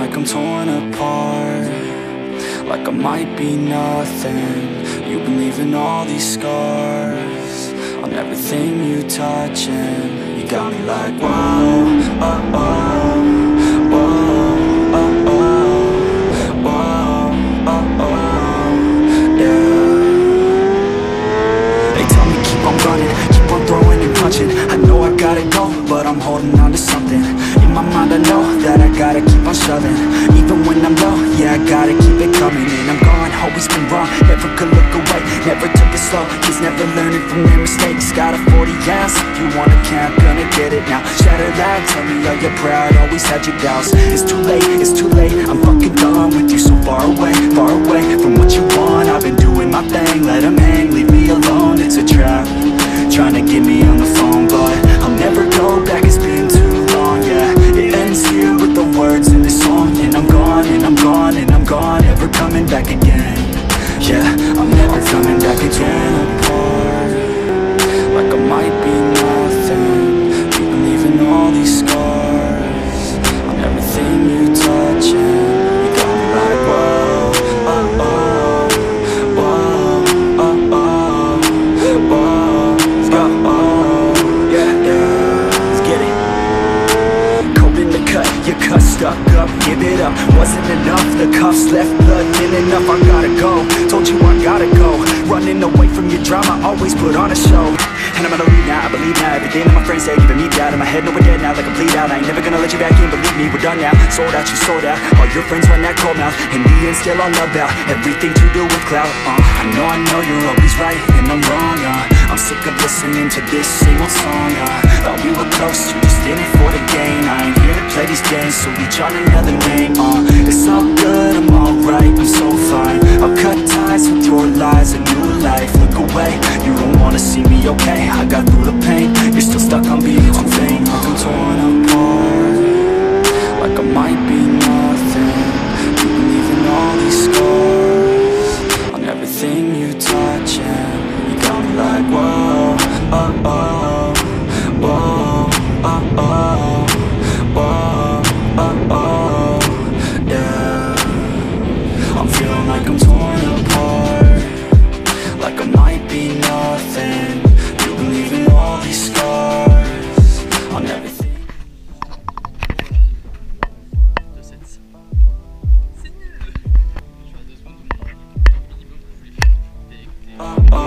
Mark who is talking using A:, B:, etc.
A: like I'm torn apart, like I might be nothing. You've been leaving all these scars on everything you touch, and you got me like whoa, oh, oh, whoa, oh, oh, whoa, oh, oh, yeah. They tell me keep on running, keep on throwing and punching. I know I gotta go, but I'm holding on to something. In my mind I know that I gotta keep on shoving. Even when I'm low, yeah, I gotta keep it coming. And I'm gone, always been wrong, never could look away, never took it slow. Kids never learning from their mistakes. Got a 40 ounce, if you wanna camp, gonna get it now. Shatter loud, tell me are you proud, always had your doubts. It's too late, I'm fucking done with you. So far away from what you want. I've been doing my thing, let them hang, leave me alone. It's a trap, trying to get me on the phone, but I'll never go back, it's been too long, yeah. It ends here with the words in this song, and I'm gone, and I'm gone, and I'm gone, never coming back again. Yeah, I'm never coming back again. Apart, like I might be nothing. You've been leaving all these scars on everything you touch, and you got me like whoa, oh, oh, whoa, oh, oh, whoa, oh, oh, yeah, yeah, let's get it. Cold in the cut, you cut stuck up, give it up. Wasn't enough, the cuffs left blood thin enough. I gotta go, told you I gotta go. Running away from your drama, always put on a show. And I'm gonna leave now, I believe now. Everything that my friends say, giving me doubt. In my head, no, we're dead now, like I'm bleed out. I ain't never gonna let you back in, believe me, we're done now. Sold out, you sold out. All your friends run that cold mouth. In the end, still all love out. Everything to do with clout. I know you're always right, and I'm wrong. I'm sick of listening to this same old song. Thought we were close, you just in it for the gain. I ain't here to play these games, so reach on another name. It's all good, I'm alright, I'm so fine. I'll cut ties with your lies, a new life. Look away, you don't wanna see me okay. I got through the pain, you're still stuck on being too vain. Like I'm torn apart, like I might be nothing. You've been leaving all these scars on everything you touch, and you got me like whoa, oh, oh, whoa, oh, oh, whoa, oh, oh, yeah. I'm feeling like I'm torn apart, like I might be nothing. You've been leaving all these scars on everything. Oh, oh.